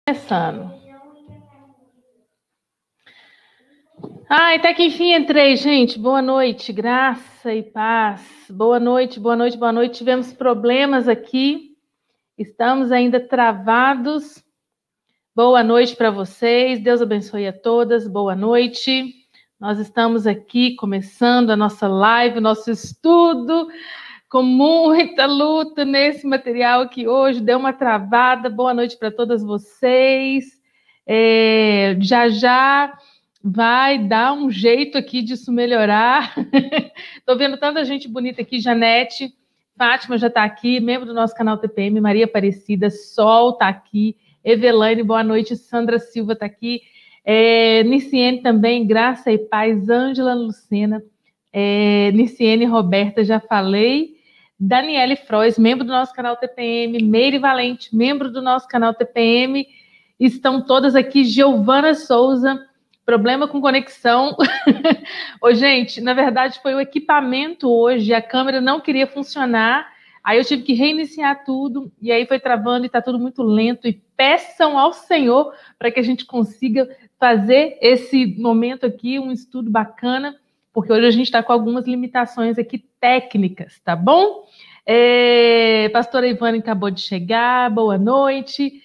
Começando. Até que enfim entrei, gente. Boa noite, graça e paz. Boa noite, boa noite, boa noite. Tivemos problemas aqui, estamos ainda travados. Boa noite para vocês, Deus abençoe a todas, boa noite. Nós estamos aqui começando a nossa live, o nosso estudo, com muita luta nesse material que hoje deu uma travada. Boa noite para todas vocês. Já vai dar um jeito aqui disso melhorar. Estou vendo tanta gente bonita aqui, Janete, Fátima já está aqui, membro do nosso canal TPM, Maria Aparecida, Sol está aqui, Evelane, boa noite, Sandra Silva está aqui, Niciene também, Graça e Paz, Ângela Lucena, Niciene Roberta, já falei, Daniele Frois, membro do nosso canal TPM, Meire Valente, membro do nosso canal TPM, estão todas aqui, Giovana Souza, problema com conexão. Ô, gente, na verdade foi o equipamento hoje, a câmera não queria funcionar, aí eu tive que reiniciar tudo, e aí foi travando e tá tudo muito lento, e peçam ao Senhor para que a gente consiga fazer esse momento aqui, um estudo bacana, porque hoje a gente está com algumas limitações aqui técnicas, tá bom? Pastora Ivana acabou de chegar, boa noite.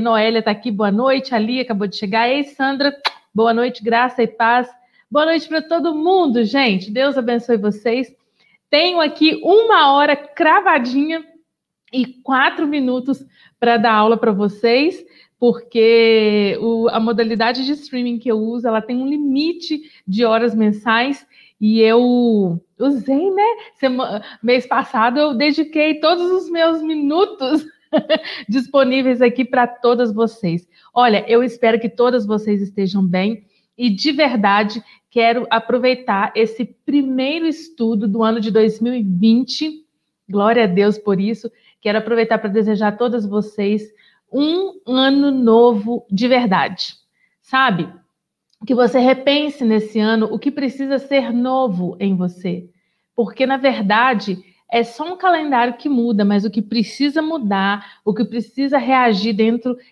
Noélia está aqui, boa noite. A Lia acabou de chegar. Ei, Sandra, boa noite, graça e paz. Boa noite para todo mundo, gente. Deus abençoe vocês. Tenho aqui 1 hora cravadinha e 4 minutos para dar aula para vocês, porque a modalidade de streaming que eu uso, ela tem um limite de horas mensais, e eu usei, né? Mês passado eu dediquei todos os meus minutos disponíveis aqui para todas vocês. Olha, eu espero que todas vocês estejam bem, e de verdade quero aproveitar esse primeiro estudo do ano de 2020, glória a Deus por isso, quero aproveitar para desejar a todas vocês um ano novo de verdade, sabe? Que você repense nesse ano o que precisa ser novo em você, porque na verdade é só um calendário que muda, mas o que precisa mudar, o que precisa reagir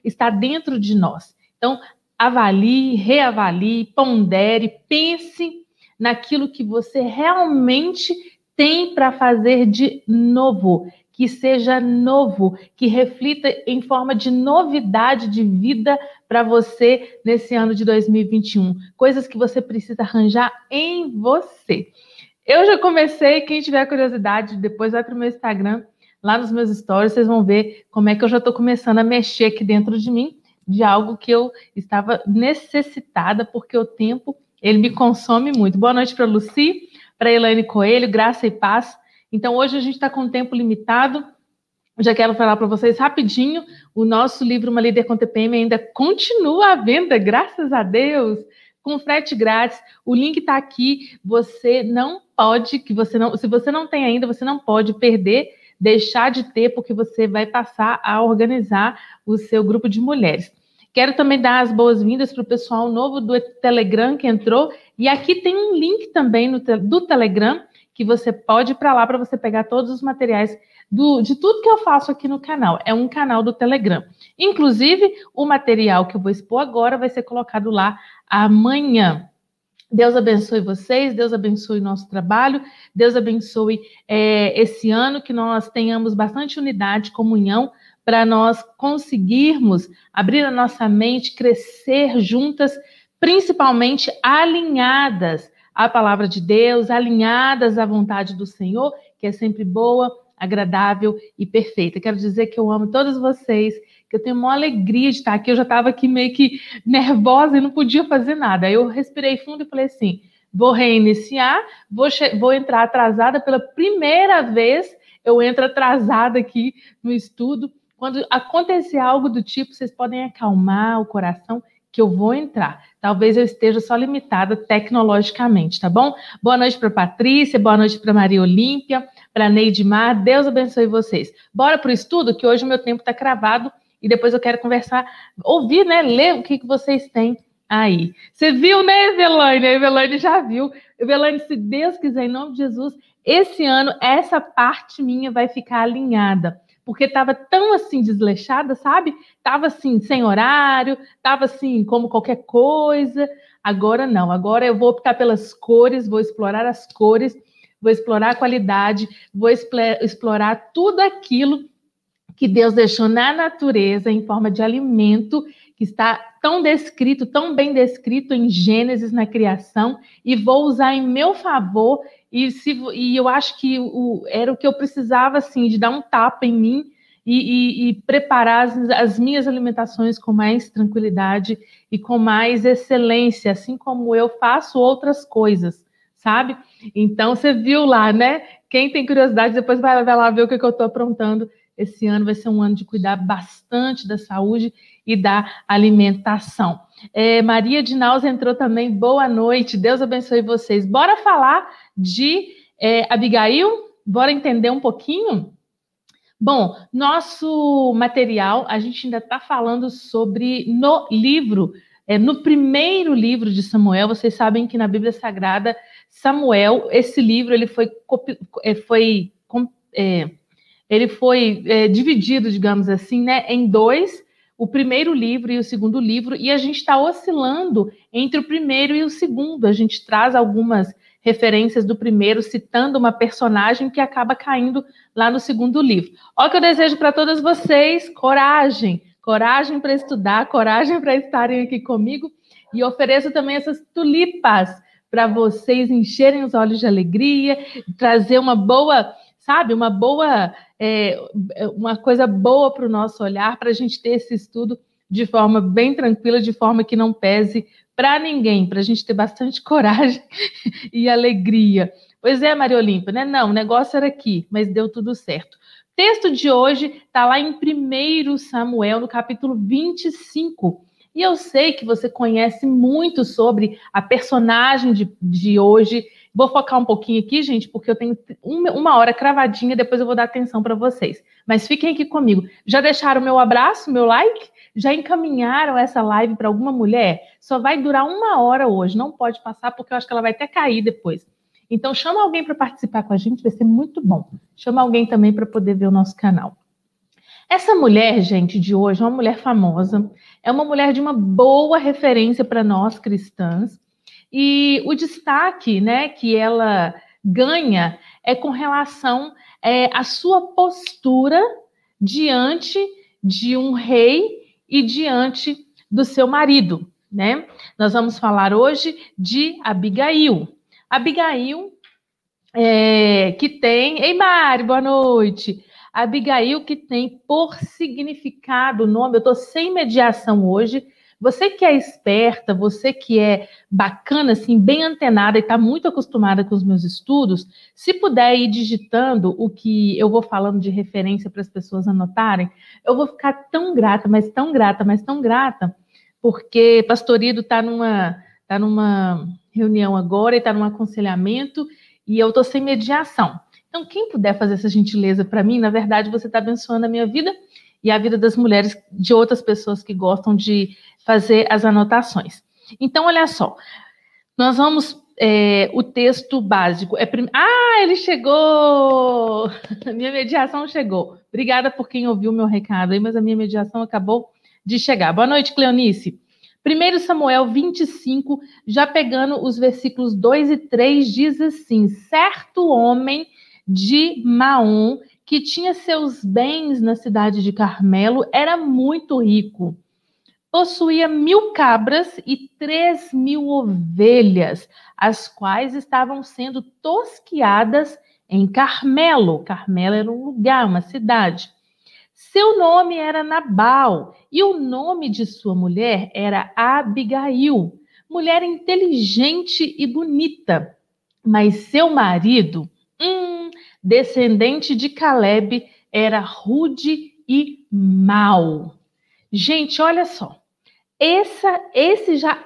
está dentro de nós. Então, avalie, reavalie, pondere, pense naquilo que você realmente tem para fazer de novo, que seja novo, que reflita em forma de novidade de vida para você nesse ano de 2021. Coisas que você precisa arranjar em você. Eu já comecei, quem tiver curiosidade, depois vai para o meu Instagram, lá nos meus stories, vocês vão ver como é que eu já estou começando a mexer aqui dentro de mim, de algo que eu estava necessitada, porque o tempo, ele me consome muito. Boa noite para a Lucy, para a Elaine Coelho, graça e paz. Então, hoje a gente está com um tempo limitado. Eu já quero falar para vocês rapidinho, o nosso livro Uma Líder com TPM ainda continua à venda, graças a Deus, com frete grátis. O link está aqui. Você não pode, se você não tem ainda, você não pode perder, deixar de ter, porque você vai passar a organizar o seu grupo de mulheres. Quero também dar as boas-vindas para o pessoal novo do Telegram que entrou. E aqui tem um link também do Telegram, que você pode ir para lá para você pegar todos os materiais de tudo que eu faço aqui no canal. É um canal do Telegram. Inclusive, o material que eu vou expor agora vai ser colocado lá amanhã. Deus abençoe vocês, Deus abençoe o nosso trabalho, Deus abençoe esse ano, que nós tenhamos bastante unidade, comunhão, para nós conseguirmos abrir a nossa mente, crescer juntas, principalmente alinhadas à palavra de Deus, alinhadas à vontade do Senhor, que é sempre boa, agradável e perfeita. Quero dizer que eu amo todos vocês, que eu tenho uma alegria de estar aqui. Eu já estava aqui meio que nervosa e não podia fazer nada. Aí eu respirei fundo e falei assim, vou reiniciar, vou entrar atrasada pela primeira vez, eu entro atrasada aqui no estudo. Quando acontecer algo do tipo, vocês podem acalmar o coração, que eu vou entrar. Talvez eu esteja só limitada tecnologicamente, tá bom? Boa noite para Patrícia, boa noite para Maria Olímpia, para Neide Mar, Deus abençoe vocês. Bora para o estudo, que hoje o meu tempo está cravado e depois eu quero conversar, ouvir, né, ler o que vocês têm aí. Você viu, né, Evelane? A Evelane já viu. Evelane, se Deus quiser, em nome de Jesus, esse ano, essa parte minha vai ficar alinhada. porque estava tão assim desleixada, sabe? Estava assim, sem horário, estava assim, como qualquer coisa. Agora não, agora eu vou optar pelas cores, vou explorar as cores, vou explorar a qualidade, vou explorar tudo aquilo que Deus deixou na natureza em forma de alimento, que está tão descrito, tão bem descrito em Gênesis, na criação, e vou usar em meu favor, e eu acho que era o que eu precisava, assim, de dar um tapa em mim e preparar as minhas alimentações com mais tranquilidade e com mais excelência, assim como eu faço outras coisas, sabe? Então, você viu lá, né? Quem tem curiosidade, depois vai lá ver o que eu estou aprontando. Esse ano vai ser um ano de cuidar bastante da saúde e da alimentação. Maria de Naus entrou também. Boa noite, Deus abençoe vocês. Bora falar de Abigail? Bora entender um pouquinho? Bom, nosso material, a gente ainda está falando sobre no livro, no primeiro livro de Samuel. Vocês sabem que na Bíblia Sagrada, Samuel, esse livro, ele foi dividido, digamos assim, né, em dois, o primeiro livro e o segundo livro, e a gente está oscilando entre o primeiro e o segundo. A gente traz algumas referências do primeiro, citando uma personagem que acaba caindo lá no segundo livro. Olha o que eu desejo para todas vocês: coragem, coragem para estudar, coragem para estarem aqui comigo, e ofereço também essas tulipas para vocês encherem os olhos de alegria, trazer uma boa, sabe, uma coisa boa para o nosso olhar, para a gente ter esse estudo de forma bem tranquila, de forma que não pese para ninguém, para a gente ter bastante coragem e alegria. Pois é, Maria Olímpia, né? Não, o negócio era aqui, mas deu tudo certo. O texto de hoje está lá em 1 Samuel, no capítulo 25. E eu sei que você conhece muito sobre a personagem de hoje. Vou focar um pouquinho aqui, gente, porque eu tenho uma hora cravadinha, depois eu vou dar atenção para vocês. Mas fiquem aqui comigo. Já deixaram meu abraço, meu like? Já encaminharam essa live para alguma mulher? Só vai durar 1 hora hoje, não pode passar, porque eu acho que ela vai até cair depois. Então, chama alguém para participar com a gente, vai ser muito bom. Chama alguém também para poder ver o nosso canal. Essa mulher, gente, de hoje, é uma mulher famosa, é uma mulher de uma boa referência para nós cristãs, e o destaque, né, que ela ganha é com relação à sua postura diante de um rei e diante do seu marido, né? Nós vamos falar hoje de Abigail. Abigail, que tem... Ei, Mari, boa noite! Abigail, que tem por significado o nome... Eu estou sem mediação hoje. Você que é esperta, você que é bacana, assim, bem antenada e está muito acostumada com os meus estudos, se puder ir digitando o que eu vou falando de referência para as pessoas anotarem, eu vou ficar tão grata, mas tão grata, mas tão grata, porque Pastorido está numa reunião agora e está num aconselhamento e eu estou sem mediação. Então, quem puder fazer essa gentileza para mim, na verdade, você está abençoando a minha vida e a vida das mulheres, de outras pessoas que gostam de fazer as anotações. Então, olha só, nós vamos, o texto básico. Ele chegou! A minha mediação chegou. Obrigada por quem ouviu o meu recado aí, mas a minha mediação acabou de chegar. Boa noite, Cleonice. 1 Samuel 25, já pegando os versículos 2 e 3, diz assim: certo homem de Maom, que tinha seus bens na cidade de Carmelo, era muito rico. Possuía 1000 cabras e 3000 ovelhas, as quais estavam sendo tosquiadas em Carmelo. Carmelo era um lugar, uma cidade. Seu nome era Nabal e o nome de sua mulher era Abigail, mulher inteligente e bonita. Mas seu marido, descendente de Caleb, era rude e mau. Gente, olha só. Essa já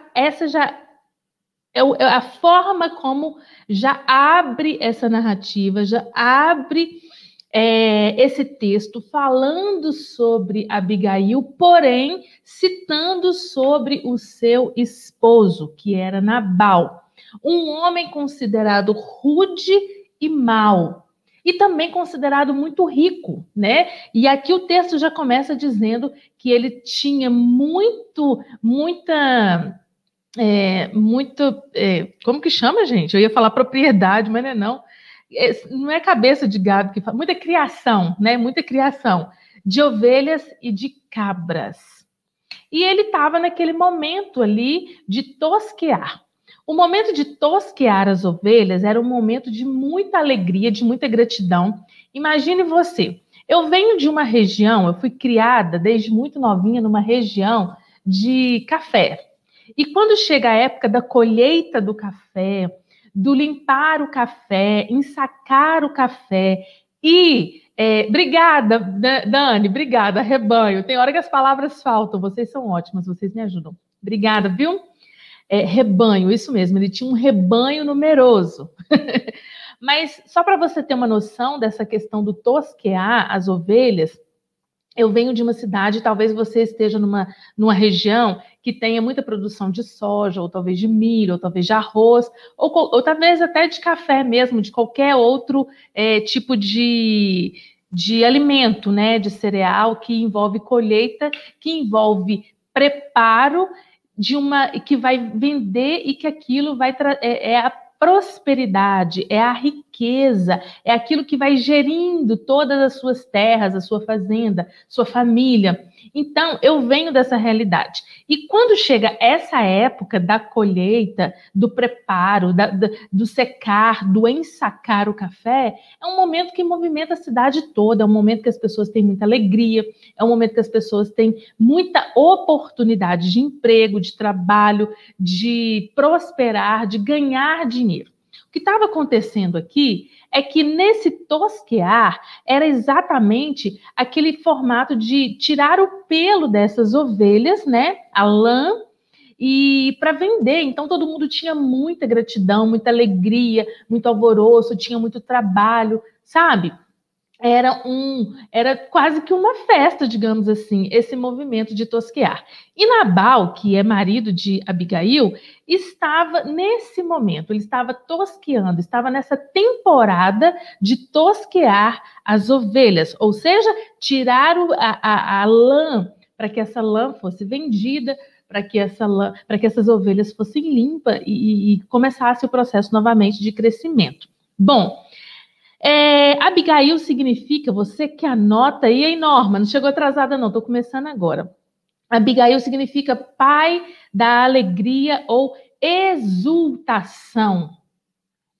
é a forma como já abre essa narrativa, já abre esse texto falando sobre Abigail, porém citando sobre o seu esposo, que era Nabal, um homem considerado rude e mau. e também considerado muito rico, né? E aqui o texto já começa dizendo que ele tinha como que chama, gente? Eu ia falar propriedade, mas não é não. Não é cabeça de gado que fala, muita criação, né? Muita criação de ovelhas e de cabras. E ele estava naquele momento ali de tosquear. O momento de tosquear as ovelhas era um momento de muita alegria, de muita gratidão. Imagine você, eu venho de uma região, eu fui criada desde muito novinha numa região de café. E quando chega a época da colheita do café, do limpar o café, ensacar o café e obrigada, Dani, obrigada, rebanho. Tem hora que as palavras faltam, vocês são ótimas, vocês me ajudam. Obrigada, viu? Rebanho, isso mesmo, ele tinha um rebanho numeroso. Mas só para você ter uma noção dessa questão do tosquear as ovelhas, eu venho de uma cidade, talvez você esteja numa região que tenha muita produção de soja, ou talvez de milho, ou talvez de arroz, ou talvez até de café mesmo, de qualquer outro tipo de alimento, né, de cereal, que envolve colheita, que envolve preparo que vai vender e que aquilo vai a prosperidade, é a riqueza, é aquilo que vai gerindo todas as suas terras, a sua fazenda, sua família. Então, eu venho dessa realidade. E quando chega essa época da colheita, do preparo, do secar, do ensacar o café, é um momento que movimenta a cidade toda, é um momento que as pessoas têm muita alegria, é um momento que as pessoas têm muita oportunidade de emprego, de trabalho, de prosperar, de ganhar dinheiro. O que estava acontecendo aqui é que nesse tosquear era exatamente aquele formato de tirar o pelo dessas ovelhas, né? A lã, e para vender. Então todo mundo tinha muita gratidão, muita alegria, muito alvoroço, tinha muito trabalho, sabe? Era quase que uma festa, digamos assim, esse movimento de tosquear. E Nabal, que é marido de Abigail, estava nesse momento, ele estava tosqueando, estava nessa temporada de tosquear as ovelhas, ou seja, tirar a lã para que essa lã fosse vendida, para que essas ovelhas fossem limpas e começasse o processo novamente de crescimento. Bom, Abigail significa, você que anota aí, hein, Norma? Não chegou atrasada, não, estou começando agora. Abigail significa pai da alegria ou exultação.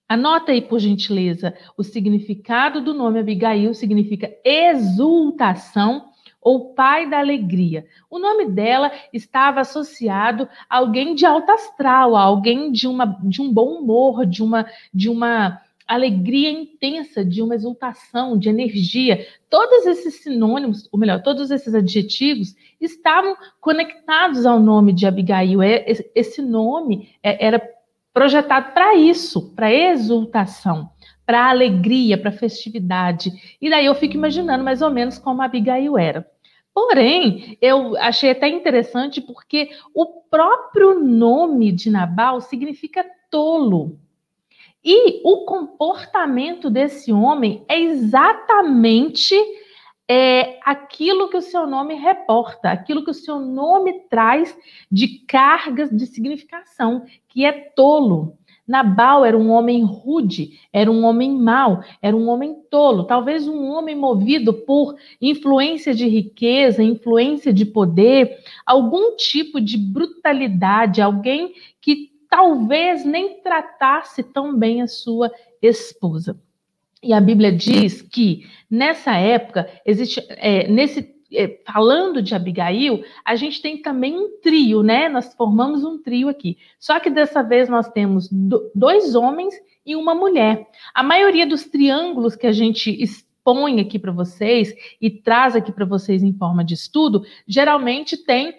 Anota aí, por gentileza, o significado do nome Abigail significa exultação ou pai da alegria. O nome dela estava associado a alguém de alto astral, a alguém de um bom humor, de uma alegria intensa, de uma exultação, de energia. Todos esses sinônimos, ou melhor, todos esses adjetivos estavam conectados ao nome de Abigail. Esse nome era projetado para isso, para exultação, para alegria, para festividade. E daí eu fico imaginando mais ou menos como a Abigail era. Porém, eu achei até interessante porque o próprio nome de Nabal significa tolo. E o comportamento desse homem é exatamente aquilo que o seu nome reporta, aquilo que o seu nome traz de cargas de significação, que é tolo. Nabal era um homem rude, era um homem mau, era um homem tolo, talvez um homem movido por influência de riqueza, influência de poder, algum tipo de brutalidade, alguém que talvez nem tratasse tão bem a sua esposa. E a Bíblia diz que nessa época existe falando de Abigail, a gente tem também um trio, né? Nós formamos um trio aqui. Só que dessa vez nós temos dois homens e uma mulher. A maioria dos triângulos que a gente expõe aqui para vocês e traz aqui para vocês em forma de estudo, geralmente tem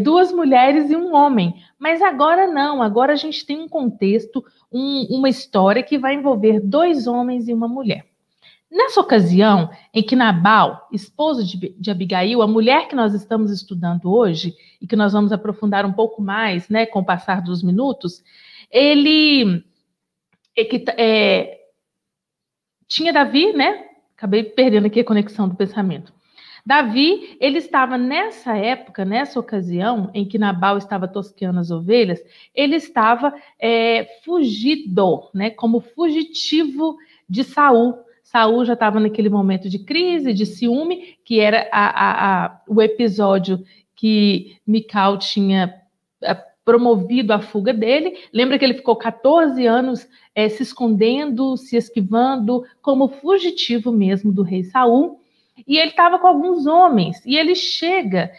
duas mulheres e um homem. Mas agora não, agora a gente tem um contexto, uma história que vai envolver dois homens e uma mulher. Nessa ocasião em que Nabal, esposo de Abigail, a mulher que nós estamos estudando hoje, e que nós vamos aprofundar um pouco mais, né, com o passar dos minutos, ele tinha Davi, né? Acabei perdendo aqui a conexão do pensamento. Davi, ele estava nessa época, nessa ocasião em que Nabal estava tosqueando as ovelhas, ele estava fugido, né? Como fugitivo de Saul. Saul já estava naquele momento de crise, de ciúme, que era o episódio que Mical tinha promovido a fuga dele. Lembra que ele ficou 14 anos se escondendo, se esquivando, como fugitivo mesmo do rei Saul. E ele estava com alguns homens, e ele chega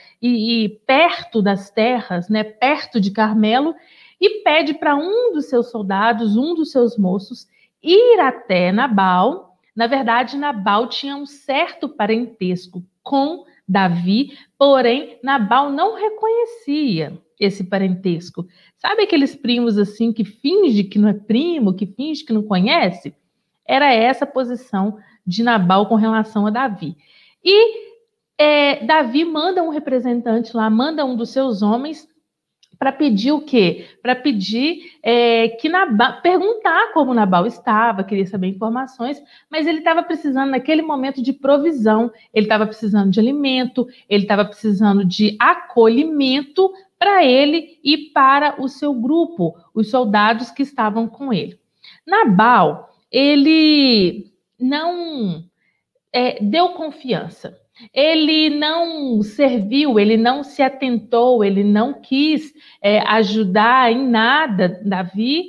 perto das terras, né, perto de Carmelo, e pede para um dos seus soldados, um dos seus moços, ir até Nabal. Na verdade, Nabal tinha um certo parentesco com Davi, porém, Nabal não reconhecia esse parentesco. Sabe aqueles primos assim que finge que não é primo, que finge que não conhece? Era essa a posição de Nabal com relação a Davi. E Davi manda um representante lá, manda um dos seus homens para pedir o quê? Para pedir que Nabal, perguntar como Nabal estava, queria saber informações, mas ele estava precisando naquele momento de provisão, ele estava precisando de alimento, ele estava precisando de acolhimento para ele e para o seu grupo, os soldados que estavam com ele. Nabal, ele não deu confiança. Ele não serviu, ele não se atentou, ele não quis ajudar em nada Davi.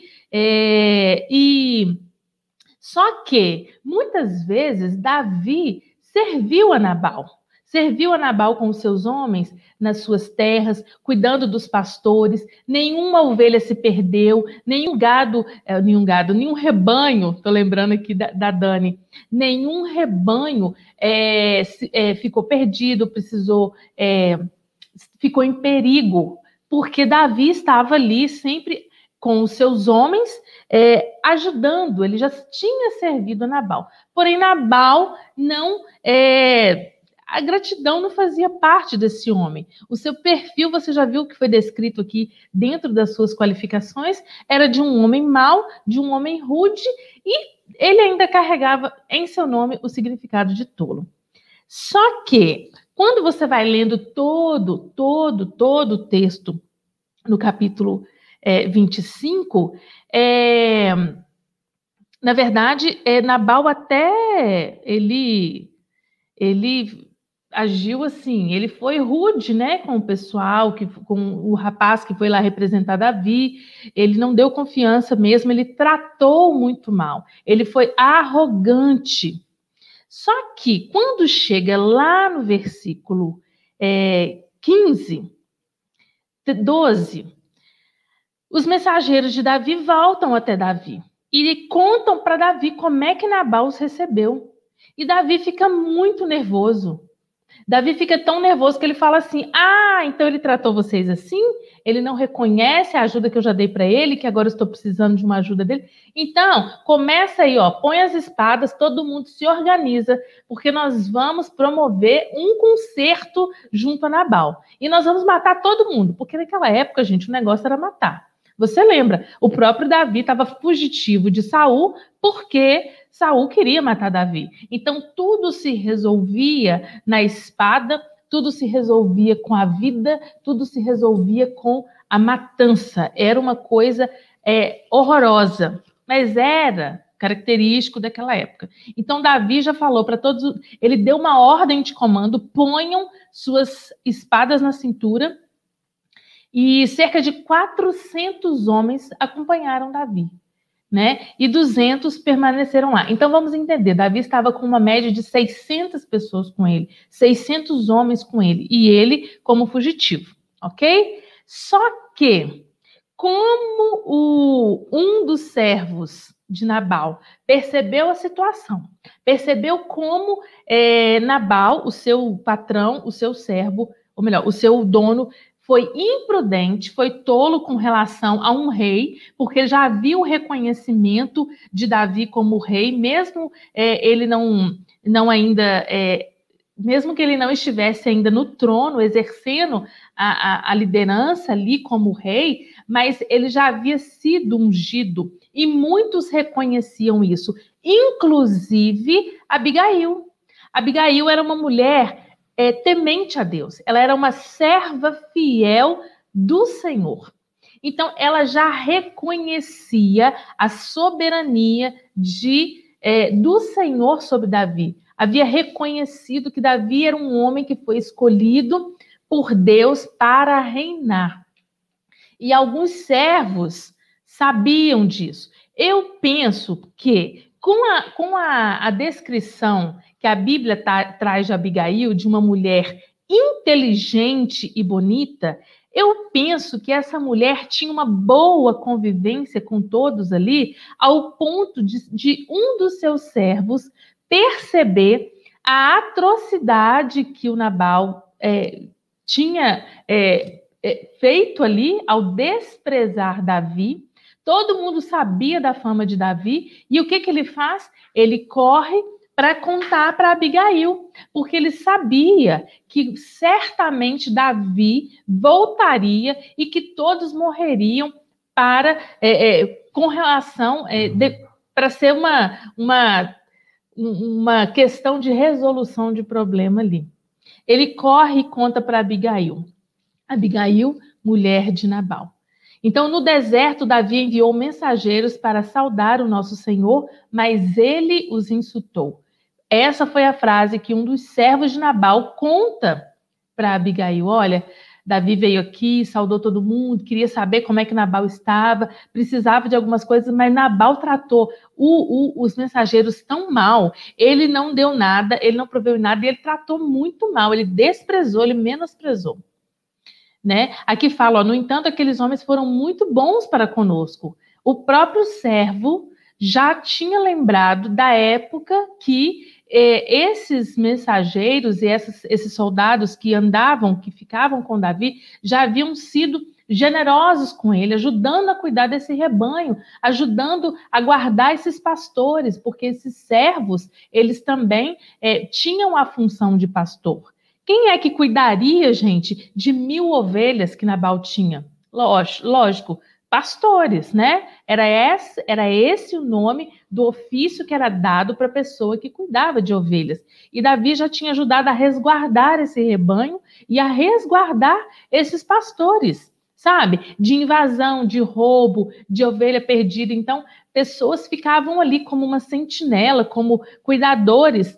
Só que, muitas vezes, Davi serviu a Nabal com os seus homens nas suas terras, cuidando dos pastores, nenhuma ovelha se perdeu, nenhum rebanho, estou lembrando aqui da Dani, nenhum rebanho ficou perdido, ficou em perigo, porque Davi estava ali sempre com os seus homens, ajudando, ele já tinha servido a Nabal. Porém, Nabal não... a gratidão não fazia parte desse homem. O seu perfil, você já viu que foi descrito aqui dentro das suas qualificações, era de um homem mau, de um homem rude, e ele ainda carregava em seu nome o significado de tolo. Só que, quando você vai lendo todo o texto no capítulo 25, na verdade, Nabal até ele agiu assim, ele foi rude, né, com o pessoal, com o rapaz que foi lá representar Davi, ele não deu confiança mesmo, ele tratou muito mal, ele foi arrogante. Só que quando chega lá no versículo 12, os mensageiros de Davi voltam até Davi e contam para Davi como é que Nabal os recebeu. E Davi fica muito nervoso. Davi fica tão nervoso que ele fala assim: então ele tratou vocês assim? Ele não reconhece a ajuda que eu já dei para ele, que agora eu estou precisando de uma ajuda dele? Então, começa aí, põe as espadas, todo mundo se organiza, porque nós vamos promover um concerto junto a Nabal. E nós vamos matar todo mundo, porque naquela época, gente, o negócio era matar. Você lembra? O próprio Davi estava fugitivo de Saul, porque Saul queria matar Davi. Então, tudo se resolvia na espada, tudo se resolvia com a vida, tudo se resolvia com a matança. Era uma coisa horrorosa, mas era característico daquela época. Então, Davi já falou para todos, ele deu uma ordem de comando: ponham suas espadas na cintura, e cerca de 400 homens acompanharam Davi, né? E 200 permaneceram lá. Então, vamos entender, Davi estava com uma média de 600 pessoas com ele, 600 homens com ele, e ele como fugitivo, ok? Só que, como um dos servos de Nabal percebeu a situação, percebeu como Nabal, o seu patrão, o seu servo, ou melhor, o seu dono, foi imprudente, foi tolo com relação a um rei, porque já havia o reconhecimento de Davi como rei, mesmo ele não ainda, mesmo que ele não estivesse ainda no trono, exercendo a liderança ali como rei, mas ele já havia sido ungido, e muitos reconheciam isso. inclusive Abigail. Abigail era uma mulher temente a Deus. Ela era uma serva fiel do Senhor. Então, ela já reconhecia a soberania do Senhor sobre Davi. Havia reconhecido que Davi era um homem que foi escolhido por Deus para reinar. E alguns servos sabiam disso. Eu penso que, com a descrição que a Bíblia traz de Abigail, de uma mulher inteligente e bonita, eu penso que essa mulher tinha uma boa convivência com todos ali, ao ponto de um dos seus servos perceber a atrocidade que o Nabal tinha feito ali ao desprezar Davi. Todo mundo sabia da fama de Davi, e o que ele faz? Ele corre para contar para Abigail, porque ele sabia que certamente Davi voltaria e que todos morreriam com relação para ser uma questão de resolução de problema ali. Ele corre e conta para Abigail. Abigail, mulher de Nabal. Então, no deserto, Davi enviou mensageiros para saudar o nosso Senhor, mas ele os insultou. Essa foi a frase que um dos servos de Nabal conta para Abigail. Olha, Davi veio aqui, saudou todo mundo, queria saber como é que Nabal estava, precisava de algumas coisas, mas Nabal tratou os mensageiros tão mal. Ele não deu nada, ele não proveu nada, e ele tratou muito mal, ele desprezou, ele menosprezou. Né? Aqui fala, no entanto, aqueles homens foram muito bons para conosco. O próprio servo já tinha lembrado da época que esses mensageiros e esses soldados que ficavam com Davi, já haviam sido generosos com ele, ajudando a cuidar desse rebanho, ajudando a guardar esses pastores, porque esses servos, eles também tinham a função de pastor. Quem é que cuidaria, gente, de 1.000 ovelhas que Nabal tinha? Lógico, pastores, né? Era esse o nome do ofício que era dado para a pessoa que cuidava de ovelhas. E Davi já tinha ajudado a resguardar esse rebanho e a resguardar esses pastores, sabe? De invasão, de roubo, de ovelha perdida. Então, pessoas ficavam ali como uma sentinela, como cuidadores.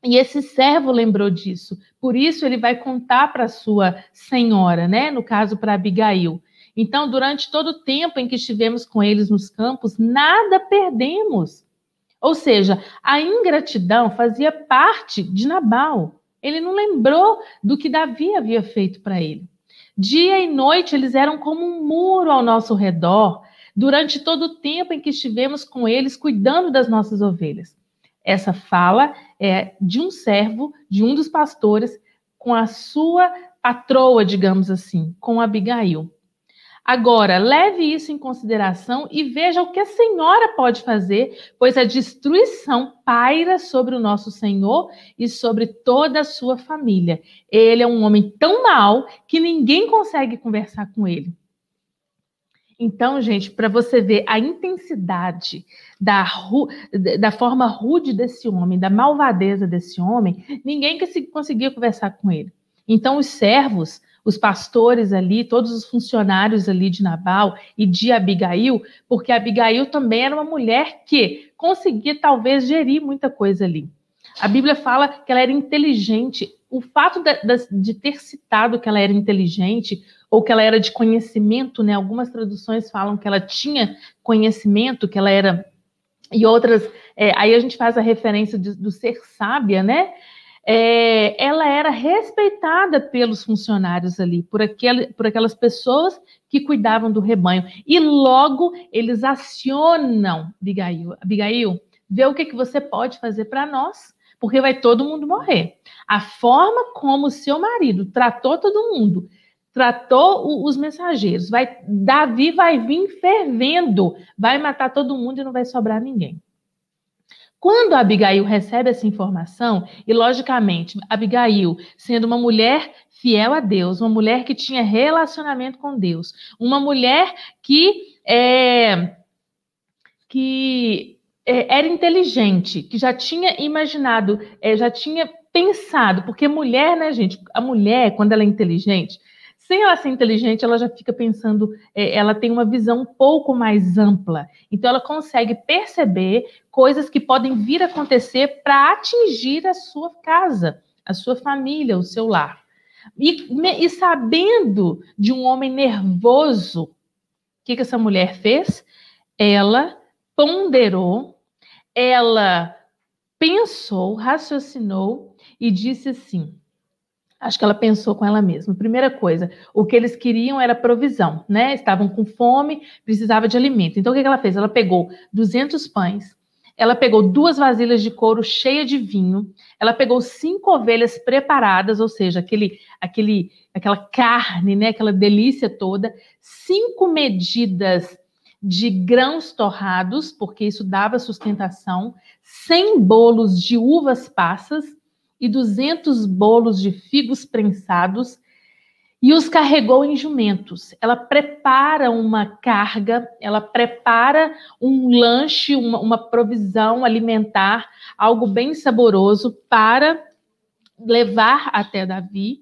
E esse servo lembrou disso. Por isso, ele vai contar para sua senhora, né? No caso, para Abigail. Então, durante todo o tempo em que estivemos com eles nos campos, nada perdemos. Ou seja, a ingratidão fazia parte de Nabal. Ele não lembrou do que Davi havia feito para ele. Dia e noite, eles eram como um muro ao nosso redor, durante todo o tempo em que estivemos com eles, cuidando das nossas ovelhas. Essa fala é de um servo, de um dos pastores, com a sua patroa, digamos assim, com Abigail. Agora, leve isso em consideração e veja o que a senhora pode fazer, pois a destruição paira sobre o nosso Senhor e sobre toda a sua família. Ele é um homem tão mau que ninguém consegue conversar com ele. Então, gente, para você ver a intensidade da forma rude desse homem, da malvadeza desse homem, ninguém conseguia conversar com ele. Então, os servos, os pastores ali, todos os funcionários ali de Nabal e de Abigail, porque Abigail também era uma mulher que conseguia talvez gerir muita coisa ali. A Bíblia fala que ela era inteligente. O fato de ter citado que ela era inteligente ou que ela era de conhecimento, né? Algumas traduções falam que ela tinha conhecimento, que ela era... E outras, aí a gente faz a referência do ser sábia, né? Ela era respeitada pelos funcionários ali, por aquelas pessoas que cuidavam do rebanho. E logo eles acionam Abigail, vê o que você pode fazer para nós, porque vai todo mundo morrer. A forma como o seu marido tratou todo mundo, tratou os mensageiros, Davi vai vir fervendo, vai matar todo mundo e não vai sobrar ninguém. Quando a Abigail recebe essa informação, e logicamente, Abigail, sendo uma mulher fiel a Deus, uma mulher que tinha relacionamento com Deus, uma mulher que era inteligente, que já tinha imaginado, já tinha pensado, porque mulher, né, gente? A mulher, quando ela é inteligente, sem ela ser inteligente, ela já fica pensando, ela tem uma visão um pouco mais ampla. Então, ela consegue perceber coisas que podem vir a acontecer para atingir a sua casa, a sua família, o seu lar. E sabendo de um homem nervoso, o que essa mulher fez? Ela ponderou, ela pensou, raciocinou e disse assim, acho que ela pensou com ela mesma. Primeira coisa, o que eles queriam era provisão, né? Estavam com fome, precisava de alimento. Então, o que ela fez? Ela pegou 200 pães, ela pegou 2 vasilhas de couro cheias de vinho, ela pegou 5 ovelhas preparadas, ou seja, aquela carne, né? Aquela delícia toda, 5 medidas de grãos torrados, porque isso dava sustentação, 100 bolos de uvas passas e 200 bolos de figos prensados, e os carregou em jumentos. Ela prepara uma carga, ela prepara um lanche, uma provisão alimentar, algo bem saboroso para levar até Davi.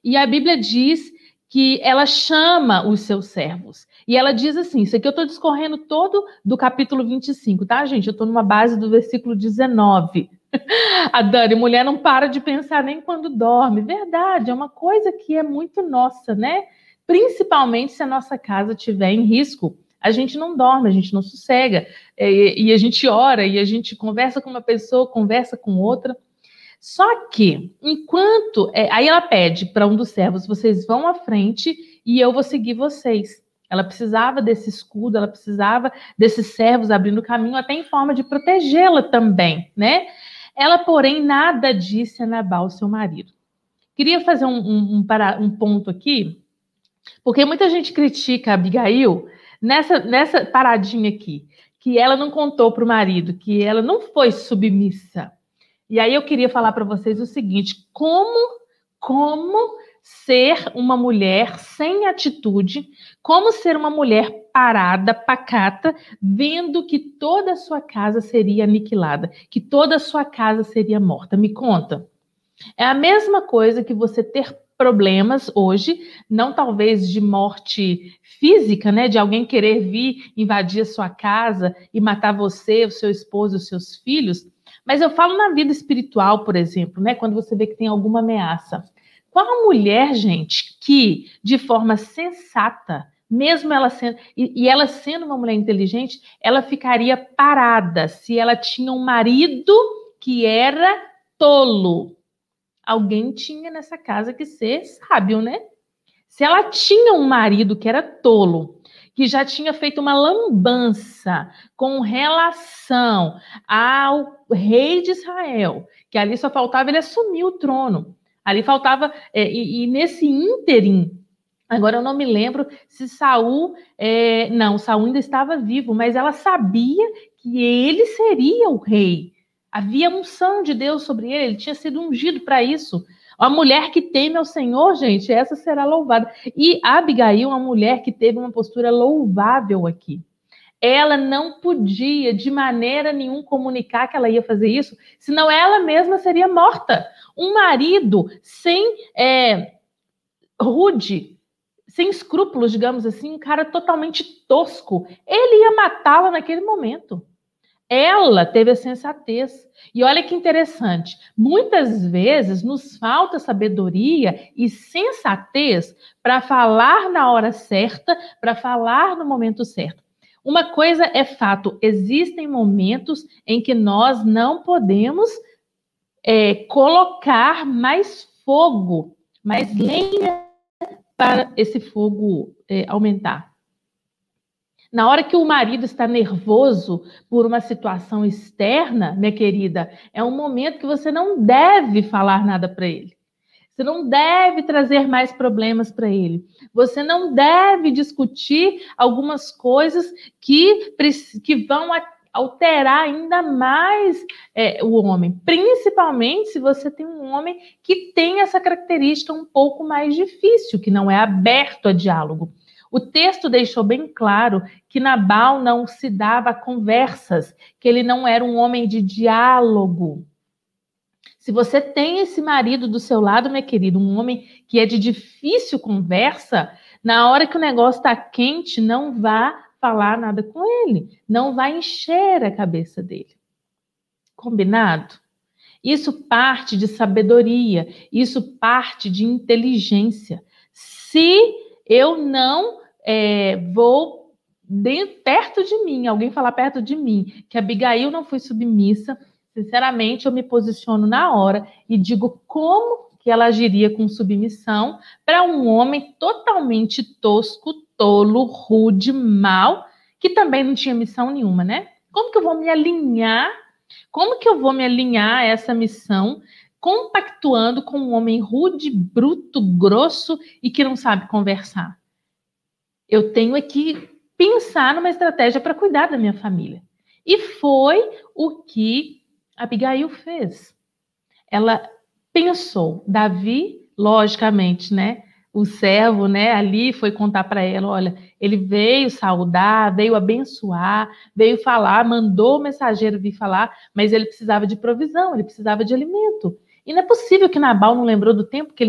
E a Bíblia diz que ela chama os seus servos. E ela diz assim, isso aqui eu estou discorrendo todo do capítulo 25, tá, gente? Eu estou numa base do versículo 19. A Dani, mulher não para de pensar nem quando dorme. Verdade, é uma coisa que é muito nossa, né? Principalmente se a nossa casa estiver em risco. A gente não dorme, a gente não sossega. E a gente ora, e a gente conversa com uma pessoa, conversa com outra. Só que, enquanto... aí ela pede para um dos servos, vocês vão à frente e eu vou seguir vocês. Ela precisava desse escudo, ela precisava desses servos abrindo caminho, até em forma de protegê-la também, né? Ela, porém, nada disse a Nabal, seu marido. Queria fazer um ponto aqui, porque muita gente critica a Abigail nessa paradinha aqui, que ela não contou para o marido, que ela não foi submissa. E aí eu queria falar para vocês o seguinte, como ser uma mulher sem atitude, como ser uma mulher parada, pacata, vendo que toda a sua casa seria aniquilada, que toda a sua casa seria morta. Me conta. É a mesma coisa que você ter problemas hoje, não talvez de morte física, né, de alguém querer vir invadir a sua casa e matar você, o seu esposo, os seus filhos, mas eu falo na vida espiritual, por exemplo, né, quando você vê que tem alguma ameaça. Qual a mulher, gente, que de forma sensata, mesmo ela sendo, e ela sendo uma mulher inteligente, ela ficaria parada se ela tinha um marido que era tolo. Alguém tinha nessa casa que ser sábio, né? Se ela tinha um marido que era tolo, que já tinha feito uma lambança com relação ao rei de Israel, que ali só faltava ele assumir o trono. Ali faltava, e nesse ínterim, agora eu não me lembro se Saul, não, Saul ainda estava vivo, mas ela sabia que ele seria o rei. Havia unção de Deus sobre ele, ele tinha sido ungido para isso. A mulher que teme ao Senhor, gente, essa será louvada. E Abigail, uma mulher que teve uma postura louvável aqui. Ela não podia, de maneira nenhuma, comunicar que ela ia fazer isso, senão ela mesma seria morta. Um marido sem rude, sem escrúpulos, digamos assim, um cara totalmente tosco, ele ia matá-la naquele momento. Ela teve a sensatez. E olha que interessante, muitas vezes nos falta sabedoria e sensatez para falar na hora certa, para falar no momento certo. Uma coisa é fato, existem momentos em que nós não podemos colocar mais fogo, mais lenha para esse fogo aumentar. Na hora que o marido está nervoso por uma situação externa, minha querida, é um momento que você não deve falar nada para ele. Você não deve trazer mais problemas para ele. Você não deve discutir algumas coisas que vão alterar ainda mais o homem. Principalmente se você tem um homem que tem essa característica um pouco mais difícil, que não é aberto a diálogo. O texto deixou bem claro que Nabal não se dava conversas, que ele não era um homem de diálogo. Se você tem esse marido do seu lado, minha querida, um homem que é de difícil conversa, na hora que o negócio está quente, não vá falar nada com ele, não vai encher a cabeça dele. Combinado? Isso parte de sabedoria, isso parte de inteligência. Se eu não vou perto de mim, alguém falar perto de mim, que Abigail não foi submissa, sinceramente, eu me posiciono na hora e digo como que ela agiria com submissão para um homem totalmente tosco, tolo, rude, mau, que também não tinha missão nenhuma, né? Como que eu vou me alinhar? Como que eu vou me alinhar a essa missão compactuando com um homem rude, bruto, grosso e que não sabe conversar? Eu tenho que pensar numa estratégia para cuidar da minha família. E foi o que Abigail fez. Ela pensou, Davi, logicamente, né? O servo, né, ali foi contar para ela, olha, ele veio saudar, veio abençoar, veio falar, mandou o mensageiro vir falar, mas ele precisava de provisão, ele precisava de alimento. E não é possível que Nabal não lembrou do tempo que,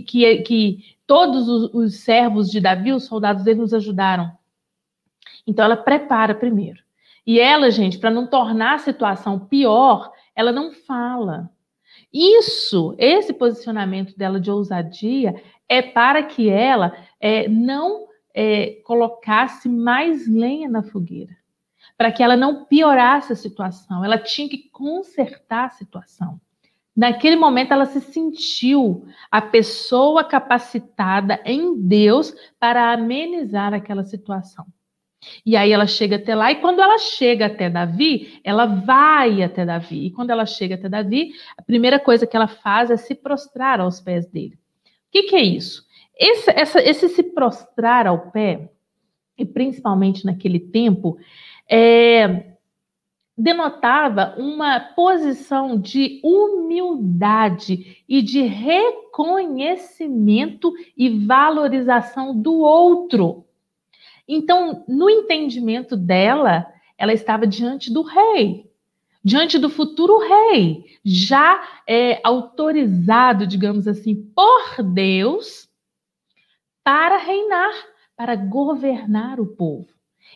que todos os servos de Davi, os soldados dele, nos ajudaram. Então ela prepara primeiro. E ela, gente, para não tornar a situação pior, ela não fala. Esse posicionamento dela de ousadia é para que ela não colocasse mais lenha na fogueira, para que ela não piorasse a situação. Ela tinha que consertar a situação. Naquele momento, ela se sentiu a pessoa capacitada em Deus para amenizar aquela situação. E aí ela chega até lá, e quando ela chega até Davi, ela vai até Davi. E quando ela chega até Davi, a primeira coisa que ela faz é se prostrar aos pés dele. O que é isso? Esse se prostrar ao pé, e principalmente naquele tempo, denotava uma posição de humildade e de reconhecimento e valorização do outro. Então, no entendimento dela, ela estava diante do rei, diante do futuro rei, já autorizado, digamos assim, por Deus para reinar, para governar o povo.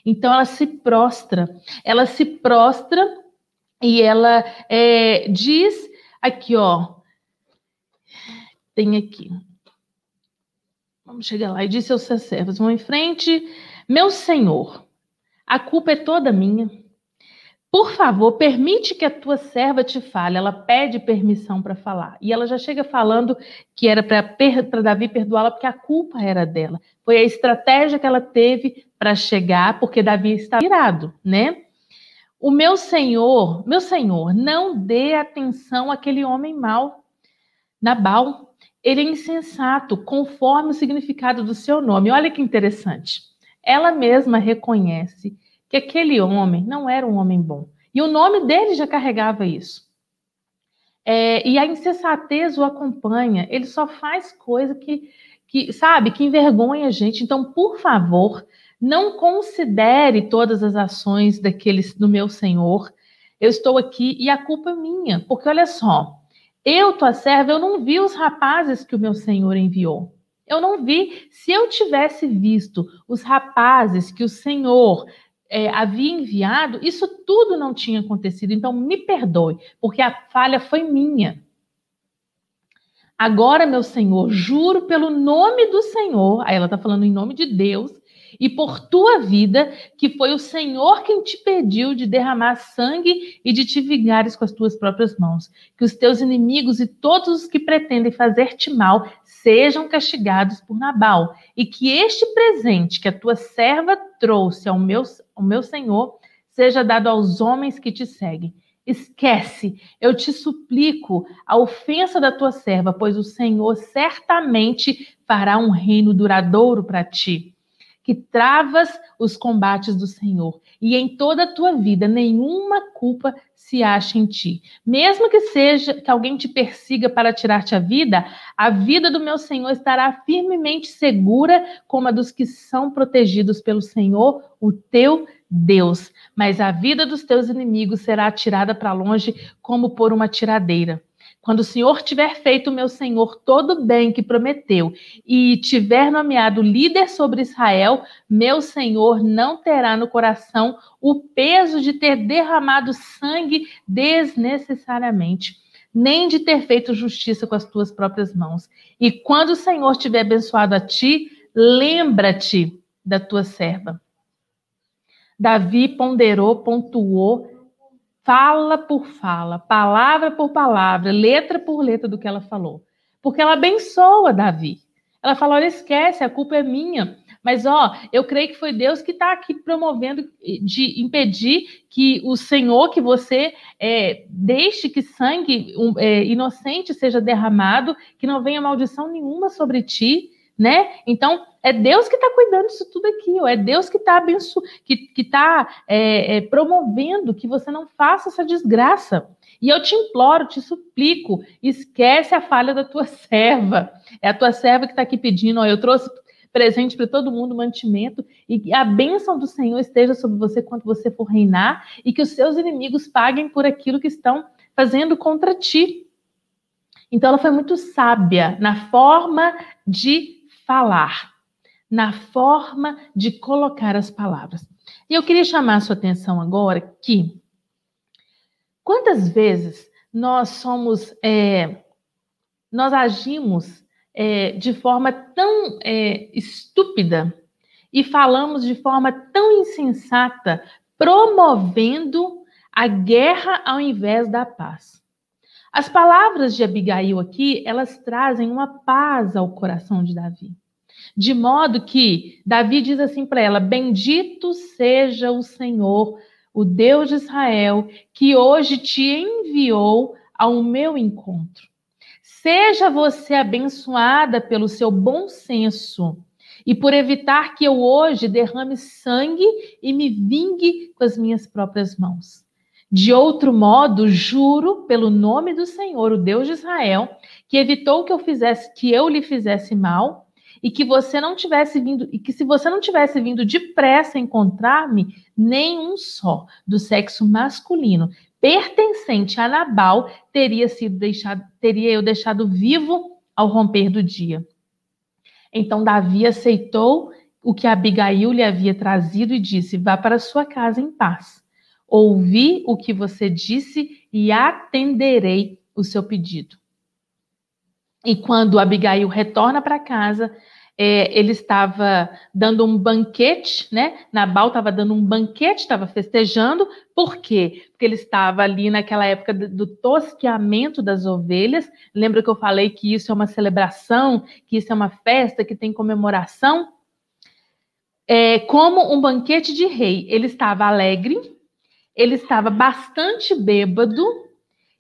Então, ela se prostra e ela diz aqui, ó, tem aqui, vamos chegar lá, e disse aos seus servos, vão em frente, meu senhor, a culpa é toda minha. Por favor, permite que a tua serva te fale. Ela pede permissão para falar. E ela já chega falando que era para Davi perdoá-la porque a culpa era dela. Foi a estratégia que ela teve para chegar, porque Davi estava irado, né? O meu senhor, não dê atenção àquele homem mau, Nabal. Ele é insensato, conforme o significado do seu nome. Olha que interessante. Ela mesma reconhece que aquele homem não era um homem bom. E o nome dele já carregava isso. E a insensatez o acompanha. Ele só faz coisa que envergonha a gente. Então, por favor, não considere todas as ações do meu senhor. Eu estou aqui e a culpa é minha. Porque, olha só, eu, tua serva, eu não vi os rapazes que o meu senhor enviou. Eu não vi. Se eu tivesse visto os rapazes que o Senhor havia enviado, isso tudo não tinha acontecido. Então, me perdoe, porque a falha foi minha. Agora, meu Senhor, juro pelo nome do Senhor, aí ela está falando em nome de Deus, e por tua vida, que foi o Senhor quem te pediu de derramar sangue e de te vingares com as tuas próprias mãos. Que os teus inimigos e todos os que pretendem fazer-te mal sejam castigados por Nabal. E que este presente que a tua serva trouxe ao meu Senhor seja dado aos homens que te seguem. Esquece, eu te suplico, a ofensa da tua serva, pois o Senhor certamente fará um reino duradouro para ti. que travas os combates do Senhor, e em toda a tua vida nenhuma culpa se acha em ti. Mesmo que seja que alguém te persiga para tirar-te a vida do meu Senhor estará firmemente segura, como a dos que são protegidos pelo Senhor, o teu Deus. Mas a vida dos teus inimigos será atirada para longe, como por uma tiradeira. Quando o Senhor tiver feito, meu Senhor, todo o bem que prometeu e tiver nomeado líder sobre Israel, meu Senhor não terá no coração o peso de ter derramado sangue desnecessariamente, nem de ter feito justiça com as tuas próprias mãos. E quando o Senhor tiver abençoado a ti, lembra-te da tua serva. Davi ponderou, pontuou, fala por fala, palavra por palavra, letra por letra do que ela falou. Porque ela abençoa Davi. Ela fala, olha, esquece, a culpa é minha. Mas, eu creio que foi Deus que está aqui promovendo de impedir que o Senhor, que você deixe que sangue inocente seja derramado, que não venha maldição nenhuma sobre ti, né? Então, é Deus que está cuidando disso tudo aqui, é Deus que está abençoando, que está promovendo que você não faça essa desgraça. E eu te imploro, te suplico, esquece a falha da tua serva. É a tua serva que está aqui pedindo, eu trouxe presente para todo mundo, mantimento, e a bênção do Senhor esteja sobre você quando você for reinar, e que os seus inimigos paguem por aquilo que estão fazendo contra ti. Então, ela foi muito sábia na forma de falar, na forma de colocar as palavras. E eu queria chamar a sua atenção agora que quantas vezes nós agimos de forma tão estúpida e falamos de forma tão insensata, promovendo a guerra ao invés da paz. As palavras de Abigail aqui, elas trazem uma paz ao coração de Davi. De modo que Davi diz assim para ela, bendito seja o Senhor, o Deus de Israel, que hoje te enviou ao meu encontro. Seja você abençoada pelo seu bom senso e por evitar que eu hoje derrame sangue e me vingue com as minhas próprias mãos. De outro modo, juro pelo nome do Senhor, o Deus de Israel, que evitou que eu lhe fizesse mal e que você não tivesse vindo, e que se você não tivesse vindo depressa encontrar-me, nenhum só do sexo masculino pertencente a Nabal teria eu deixado vivo ao romper do dia. Então Davi aceitou o que Abigail lhe havia trazido e disse, vá para sua casa em paz. Ouvi o que você disse e atenderei o seu pedido. E quando Abigail retorna para casa, ele estava dando um banquete, né? Nabal estava dando um banquete, estava festejando. Por quê? Porque ele estava ali naquela época do tosqueamento das ovelhas. Lembra que eu falei que isso é uma celebração, que isso é uma festa, que tem comemoração? Como um banquete de rei. Ele estava alegre, ele estava bastante bêbado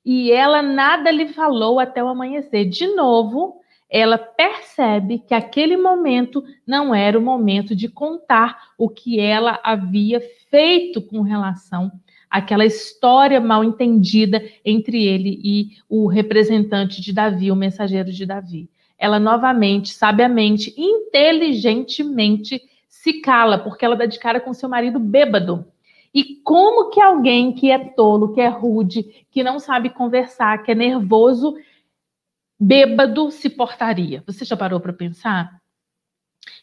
e ela nada lhe falou até o amanhecer. De novo, ela percebe que aquele momento não era o momento de contar o que ela havia feito com relação àquela história mal entendida entre ele e o representante de Davi, o mensageiro de Davi. Ela novamente, sabiamente, inteligentemente se cala, porque ela dá de cara com seu marido bêbado. E como que alguém que é tolo, que é rude, que não sabe conversar, que é nervoso, bêbado se portaria? Você já parou para pensar?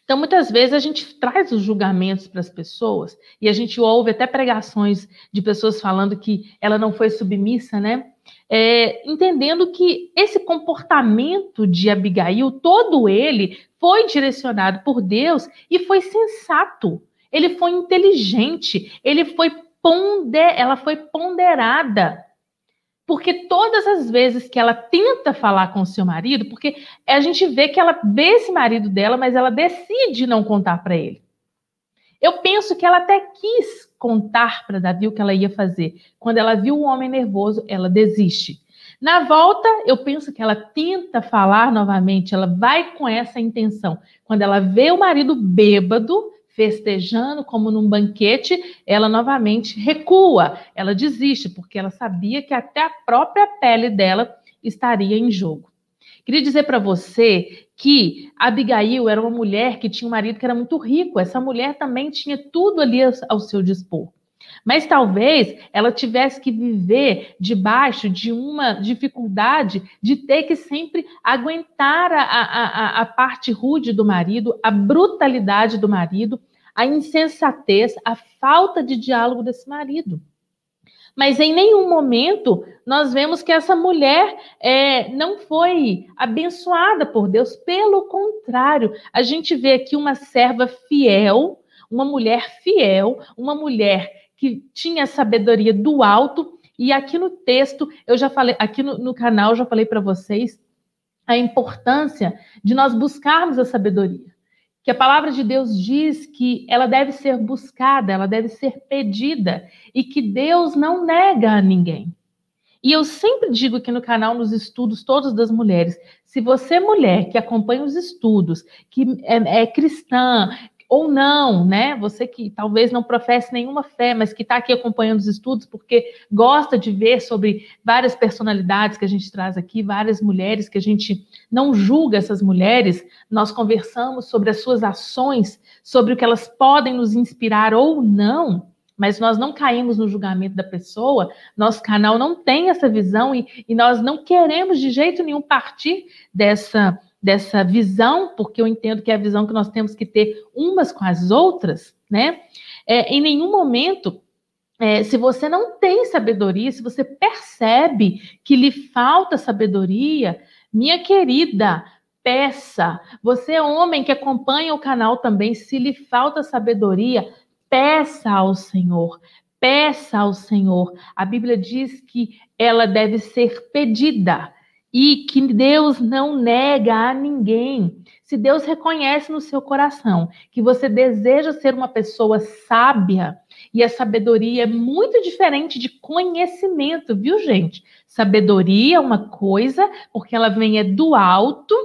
Então, muitas vezes a gente traz os julgamentos para as pessoas e a gente ouve até pregações de pessoas falando que ela não foi submissa, né? Entendendo que esse comportamento de Abigail, todo ele foi direcionado por Deus e foi sensato. Ele foi inteligente, ela foi ponderada. Porque todas as vezes que ela tenta falar com o seu marido, porque a gente vê que ela vê esse marido dela, mas ela decide não contar para ele. Eu penso que ela até quis contar para Davi o que ela ia fazer. Quando ela viu o homem nervoso, ela desiste. Na volta, eu penso que ela tenta falar novamente, ela vai com essa intenção. Quando ela vê o marido bêbado, festejando como num banquete, ela novamente recua, ela desiste, porque ela sabia que até a própria pele dela estaria em jogo. Queria dizer para você que Abigail era uma mulher que tinha um marido que era muito rico. Essa mulher também tinha tudo ali ao seu dispor. Mas talvez ela tivesse que viver debaixo de uma dificuldade de ter que sempre aguentar a parte rude do marido, a brutalidade do marido, a insensatez, a falta de diálogo desse marido. Mas em nenhum momento nós vemos que essa mulher não foi abençoada por Deus. Pelo contrário, a gente vê aqui uma serva fiel, uma mulher fiel, uma mulher que tinha a sabedoria do alto. E aqui no texto, eu já falei, aqui no canal, eu já falei para vocês a importância de nós buscarmos a sabedoria. Que a palavra de Deus diz que ela deve ser buscada, ela deve ser pedida, e que Deus não nega a ninguém. E eu sempre digo aqui no canal, nos estudos todos das mulheres, se você, mulher, que acompanha os estudos, que é cristã, ou não, né? Você que talvez não professe nenhuma fé, mas que está aqui acompanhando os estudos porque gosta de ver sobre várias personalidades que a gente traz aqui, várias mulheres que a gente não julga essas mulheres, nós conversamos sobre as suas ações, sobre o que elas podem nos inspirar ou não, mas nós não caímos no julgamento da pessoa, nosso canal não tem essa visão e nós não queremos de jeito nenhum partir dessa visão, porque eu entendo que é a visão que nós temos que ter umas com as outras, né? Em nenhum momento, se você não tem sabedoria, se você percebe que lhe falta sabedoria, minha querida, peça. Você, homem que acompanha o canal também, se lhe falta sabedoria, peça ao Senhor. Peça ao Senhor. A Bíblia diz que ela deve ser pedida. E que Deus não nega a ninguém. Se Deus reconhece no seu coração que você deseja ser uma pessoa sábia, e a sabedoria é muito diferente de conhecimento, viu, gente? Sabedoria é uma coisa, porque ela vem do alto,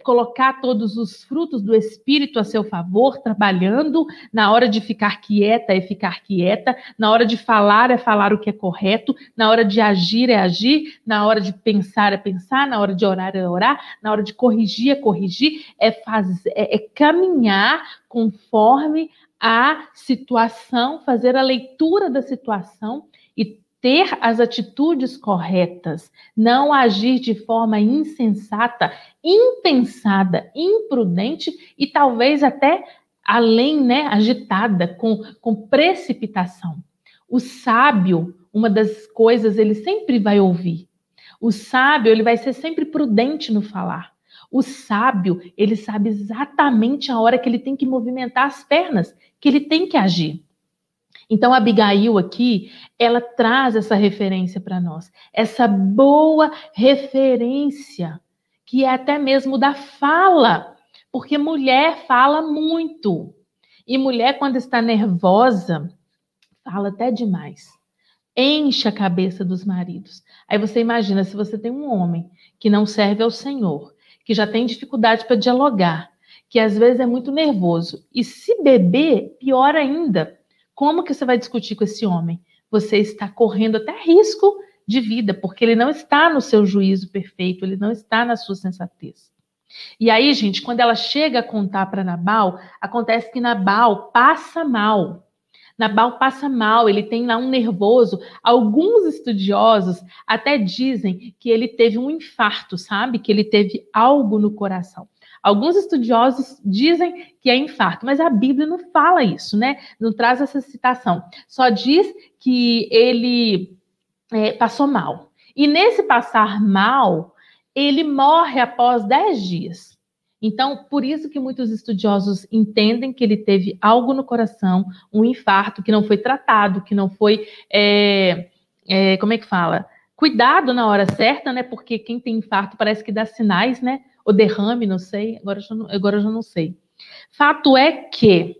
colocar todos os frutos do Espírito a seu favor, trabalhando. Na hora de ficar quieta é ficar quieta, na hora de falar é falar o que é correto, na hora de agir é agir, na hora de pensar é pensar, na hora de orar é orar, na hora de corrigir é corrigir, é caminhar conforme a situação, fazer a leitura da situação e ter as atitudes corretas, não agir de forma insensata, impensada, imprudente e talvez até além, né, agitada, com precipitação. O sábio, uma das coisas, ele sempre vai ouvir. O sábio, ele vai ser sempre prudente no falar. O sábio, ele sabe exatamente a hora que ele tem que movimentar as pernas, que ele tem que agir. Então, a Abigail aqui, ela traz essa referência para nós, essa boa referência, que é até mesmo da fala, porque mulher fala muito, e mulher, quando está nervosa, fala até demais, enche a cabeça dos maridos. Aí você imagina, se você tem um homem que não serve ao Senhor, que já tem dificuldade para dialogar, que às vezes é muito nervoso, e se beber, pior ainda. Como que você vai discutir com esse homem? Você está correndo até risco de vida, porque ele não está no seu juízo perfeito, ele não está na sua sensatez. E aí, gente, quando ela chega a contar para Nabal, acontece que Nabal passa mal. Nabal passa mal, ele tem lá um nervoso. Alguns estudiosos até dizem que ele teve um infarto, sabe? Que ele teve algo no coração. Alguns estudiosos dizem que é infarto, mas a Bíblia não fala isso, né? Não traz essa citação. Só diz que ele passou mal. E nesse passar mal, ele morre após 10 dias. Então, por isso que muitos estudiosos entendem que ele teve algo no coração, um infarto que não foi tratado, que não foi, como é que fala? Cuidado na hora certa, né? Porque quem tem infarto parece que dá sinais, né? Ou derrame, não sei, agora eu já não sei. Fato é que,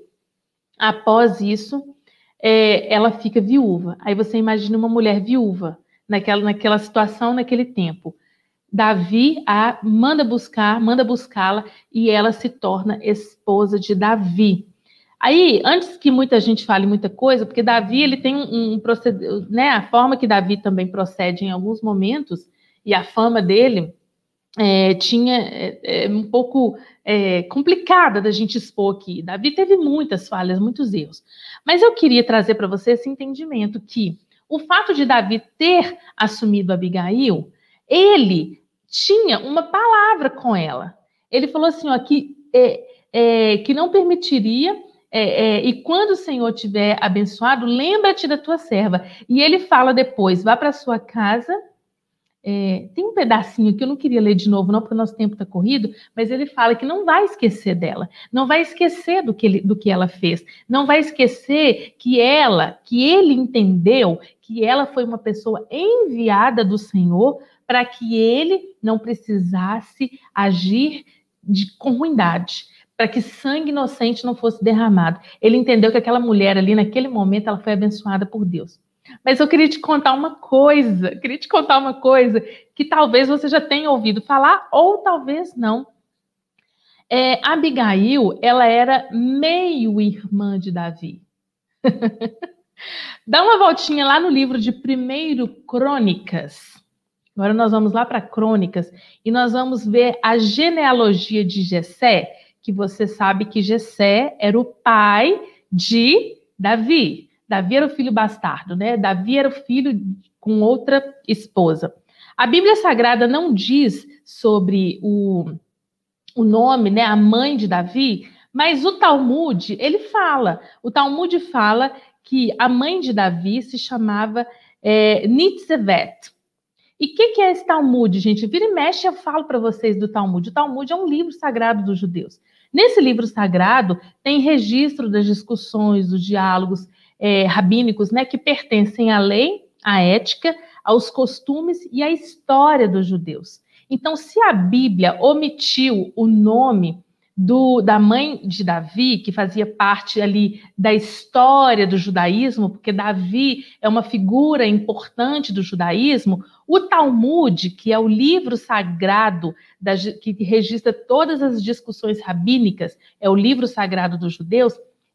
após isso, ela fica viúva. Aí você imagina uma mulher viúva, naquela situação, naquele tempo. Davi a manda buscá-la e ela se torna esposa de Davi. Aí, antes que muita gente fale muita coisa, porque Davi ele tem um proceder, né? A forma que Davi também procede em alguns momentos e a fama dele um pouco complicada da gente expor aqui. Davi teve muitas falhas, muitos erros. Mas eu queria trazer para você esse entendimento que o fato de Davi ter assumido Abigail, ele tinha uma palavra com ela. Ele falou assim, ó, que não permitiria, e quando o Senhor tiver abençoado, lembra-te da tua serva. E ele fala depois, vá para sua casa. Tem um pedacinho que eu não queria ler de novo, não, porque o nosso tempo está corrido, mas ele fala que não vai esquecer dela, não vai esquecer do que ela fez, não vai esquecer que ele entendeu que ela foi uma pessoa enviada do Senhor para que ele não precisasse agir com ruindade, para que sangue inocente não fosse derramado. Ele entendeu que aquela mulher ali, naquele momento, ela foi abençoada por Deus. Mas eu queria te contar uma coisa, que talvez você já tenha ouvido falar ou talvez não. Abigail, ela era meio irmã de Davi. Dá uma voltinha lá no livro de 1 Crônicas. Agora nós vamos lá para Crônicas e nós vamos ver a genealogia de Jessé, que você sabe que Jessé era o pai de Davi. Davi era o filho bastardo, né? Davi era o filho com outra esposa. A Bíblia Sagrada não diz sobre o nome, né? A mãe de Davi, mas o Talmud, ele fala. O Talmud fala que a mãe de Davi se chamava Nitzevet. E o que é esse Talmud, gente? Vira e mexe, eu falo para vocês do Talmud. O Talmud é um livro sagrado dos judeus. Nesse livro sagrado, tem registro das discussões, dos diálogos rabínicos, né, que pertencem à lei, à ética, aos costumes e à história dos judeus. Então, se a Bíblia omitiu o nome da mãe de Davi, que fazia parte ali da história do judaísmo, porque Davi é uma figura importante do judaísmo, o Talmud, que é o livro sagrado que registra todas as discussões rabínicas, é o livro sagrado dos judeus,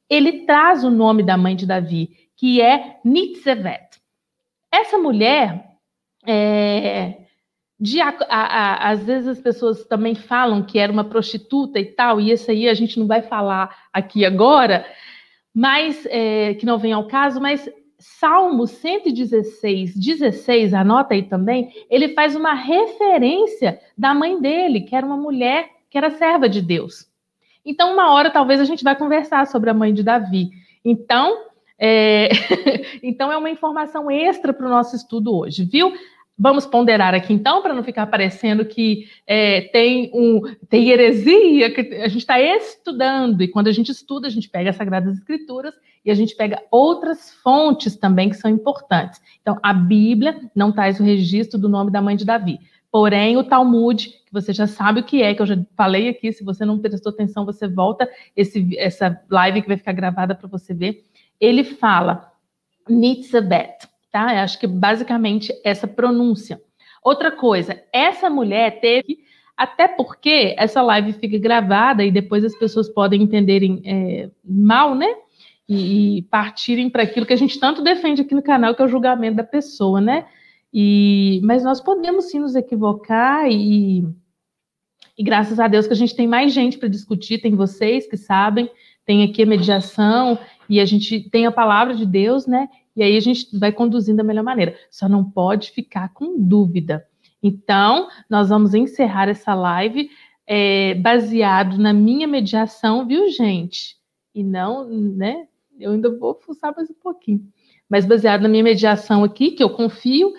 ele traz o nome da mãe de Davi, que é Nitzevet. Essa mulher, às vezes as pessoas também falam que era uma prostituta e tal, e isso aí a gente não vai falar aqui agora, mas que não vem ao caso, mas Salmo 116, anota aí também, ele faz uma referência da mãe dele, que era uma mulher que era serva de Deus. Então, uma hora, talvez, a gente vai conversar sobre a mãe de Davi. Então, então é uma informação extra para o nosso estudo hoje, viu? Vamos ponderar aqui, então, para não ficar parecendo que tem heresia, que a gente está estudando. E quando a gente estuda, a gente pega as Sagradas Escrituras e a gente pega outras fontes também que são importantes. Então, a Bíblia não traz o registro do nome da mãe de Davi. Porém, o Talmud, que você já sabe o que eu já falei aqui, se você não prestou atenção, você volta essa live que vai ficar gravada para você ver. Ele fala Nitzevet, tá? Eu acho que basicamente essa pronúncia. Outra coisa, essa mulher teve, até porque essa live fica gravada e depois as pessoas podem entenderem mal, né? E partirem para aquilo que a gente tanto defende aqui no canal, que é o julgamento da pessoa, né? Mas nós podemos sim nos equivocar e graças a Deus que a gente tem mais gente para discutir, tem vocês que sabem, tem aqui a mediação e a gente tem a palavra de Deus, né? E aí a gente vai conduzindo da melhor maneira. Só não pode ficar com dúvida. Então, nós vamos encerrar essa live baseado na minha mediação, viu, gente? E não, né? Eu ainda vou fuçar mais um pouquinho. Mas baseado na minha mediação aqui, que eu confio,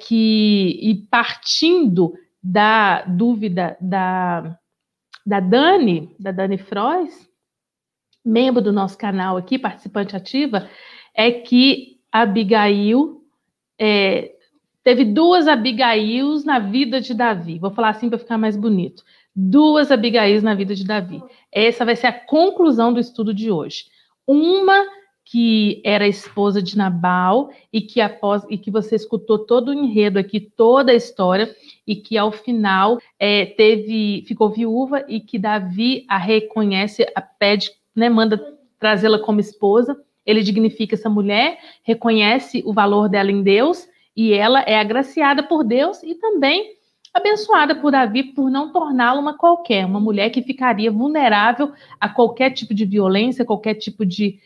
e partindo da dúvida da Dani Frois, membro do nosso canal aqui, participante ativa, é que Abigail teve 2 Abigails na vida de Davi. Vou falar assim para ficar mais bonito. 2 Abigails na vida de Davi. Essa vai ser a conclusão do estudo de hoje. Uma que era esposa de Nabal e que você escutou todo o enredo aqui, toda a história, e que ao final ficou viúva e que Davi a reconhece, a pede, né, manda trazê-la como esposa. Ele dignifica essa mulher, reconhece o valor dela em Deus e ela é agraciada por Deus e também abençoada por Davi por não torná-la uma qualquer, uma mulher que ficaria vulnerável a qualquer tipo de violência, qualquer tipo de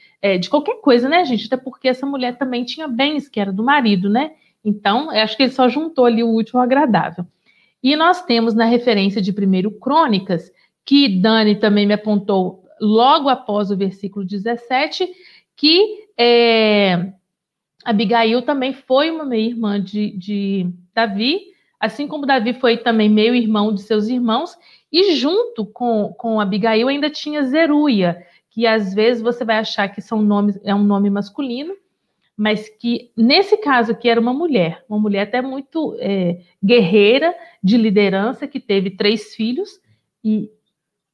qualquer coisa, né, gente? Até porque essa mulher também tinha bens que era do marido, né? Então, eu acho que ele só juntou ali o útil ao agradável. E nós temos na referência de 1 Crônicas, que Dani também me apontou logo após o versículo 17, que Abigail também foi uma meia-irmã de Davi, assim como Davi foi também meio-irmão de seus irmãos, e junto com Abigail ainda tinha Zeruia, que às vezes você vai achar que é um nome masculino, mas que nesse caso aqui era uma mulher até muito guerreira, de liderança, que teve 3 filhos, e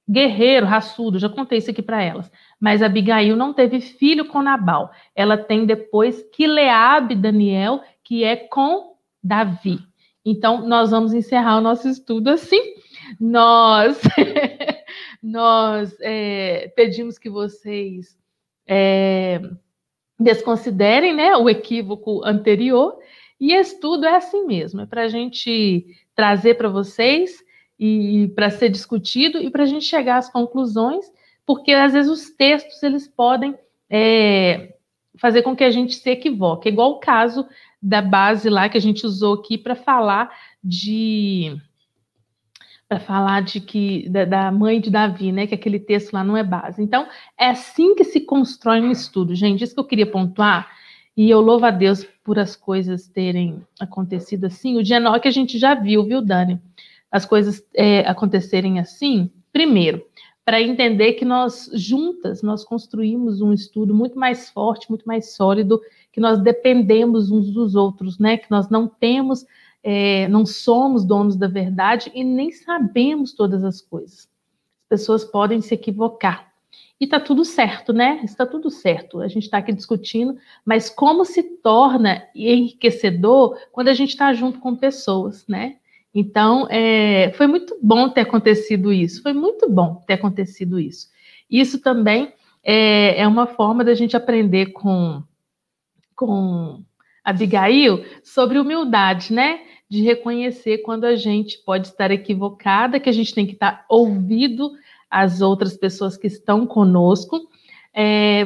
guerreiro, raçudo, já contei isso aqui para elas. Mas Abigail não teve filho com Nabal. Ela tem depois Quileabe Daniel, que é com Davi. Então, nós vamos encerrar o nosso estudo assim. Nós pedimos que vocês desconsiderem, né, o equívoco anterior, e estudo é assim mesmo, é para a gente trazer para vocês e para ser discutido e para a gente chegar às conclusões, porque às vezes os textos eles podem fazer com que a gente se equivoque, igual o caso da base lá que a gente usou aqui para falar da mãe de Davi, né? Que aquele texto lá não é base. Então, é assim que se constrói um estudo, gente. Isso que eu queria pontuar, e eu louvo a Deus por as coisas terem acontecido assim. O dia 9 que a gente já viu, Dani? As coisas acontecerem assim, primeiro, para entender que nós juntas, nós construímos um estudo muito mais forte, muito mais sólido, que nós dependemos uns dos outros, né? Que nós não temos... não somos donos da verdade e nem sabemos todas as coisas. As pessoas podem se equivocar. E está tudo certo, né? Está tudo certo. A gente está aqui discutindo, mas como se torna enriquecedor quando a gente está junto com pessoas, né? Então, foi muito bom ter acontecido isso. Foi muito bom ter acontecido isso. Isso também é uma forma da gente aprender com Abigail sobre humildade, né? De reconhecer quando a gente pode estar equivocada, que a gente tem que estar ouvindo as outras pessoas que estão conosco.